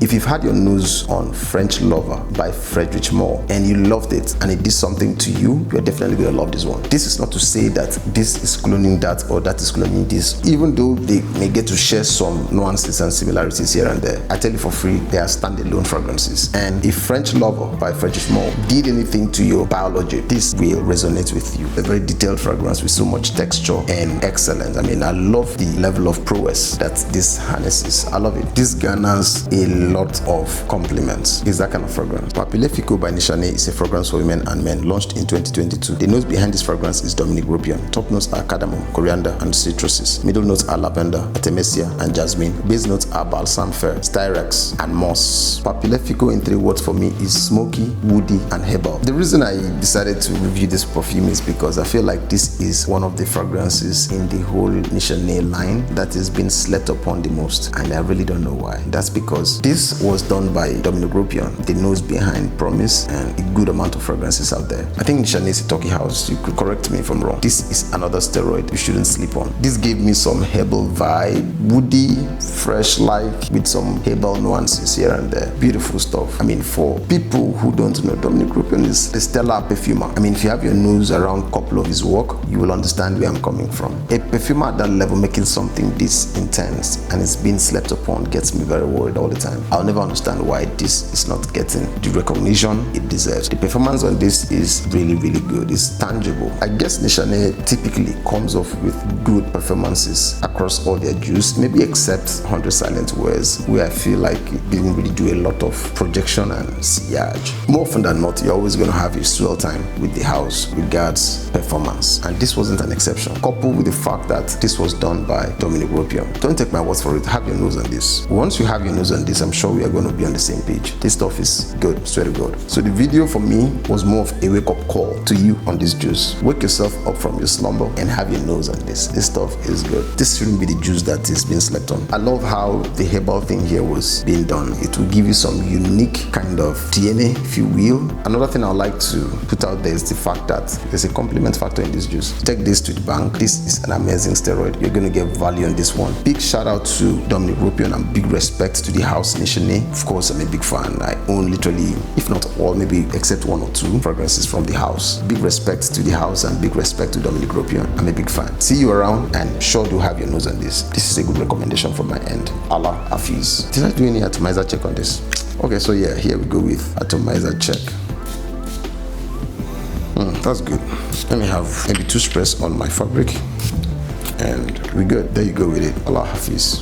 If you've had your nose on French Lover by Frederic Moore and you loved it and it did something to you, you're definitely going to love this one. This is not to say that this is cloning that or that is cloning this, even though they may get to share some nuances and similarities here and there. I tell you for free, they are standalone fragrances. And if French Lover by Frederic Moore did anything to your biology, this will resonate with you. A very detailed fragrance with so much texture and excellence. I mean, I love the level of prowess that this harnesses. I love it. This garners a lot of compliments. It's that kind of fragrance. Papilefiko by Nishane is a fragrance for women and men, launched in 2022. The notes behind this fragrance is Dominic Ropion. Top notes are cardamom, coriander, and citruses. Middle notes are lavender, artemisia, and jasmine. Base notes are balsam fir, styrax, and moss. Papilefiko in 3 words for me is smoky, woody, and herbal. The reason I decided to review this perfume is because I feel like this is one of the fragrances in the whole Nishane line that has been slept upon the most, and I really don't know why. That's because this was done by Dominic Ropion, the nose behind Promise, and a good amount of fragrances out there. I think Nishane is a Turkey house. You could correct me if I'm wrong. This is another steroid you shouldn't sleep on. This gave me some herbal vibe, woody, fresh-like, with some herbal nuances here and there. Beautiful stuff. I mean, for people who don't know, Dominic Ropion is a stellar perfumer. I mean, if you have your nose around a couple of his work, you will understand where I'm coming from. A perfumer at that level making something this intense and it's being slept upon gets me very worried all the time. I'll never understand why this is not getting the recognition it deserves. The performance on this is really, really good. It's tangible. I guess Nishane typically comes off with good performances across all their juice, maybe except 100 Silent Words, where I feel like it didn't really do a lot of projection and sillage. More often than not, you're always going to have a swell time with the house regards performance, and this wasn't an exception. Coupled with the fact that this was done by Dominic Ropion. Don't take my words for it. Have your nose on this. Once you have your nose on this, I'm sure we are going to be on the same page. This stuff is good, swear to God. So the video for me was more of a wake-up call to you on this juice. Wake yourself up from your slumber and have your nose on this. This stuff is good. This shouldn't be the juice that is being slept on. I love how the herbal thing here was being done. It will give you some unique kind of DNA, if you will. Another thing I would like to put out there is the fact that there's a compliment factor in this juice. Take this to the bank. This is an amazing steroid. You're going to get value on this one. Big shout out to Dominic Ropion and big respect to the house Nishane. Of course, I'm a big fan. I own literally, if not all, maybe except 1 or 2 fragrances from the house. Big respect to the house and big respect to Dominic Ropion. I'm a big fan. See you around and sure do have your nose on this. This is a good recommendation from my end. Allah Hafiz. Did I do any atomizer check on this? Okay, so yeah, here we go with atomizer check. That's good. Let me have maybe 2 sprays on my fabric and we're good. There you go with it. Allah Hafiz.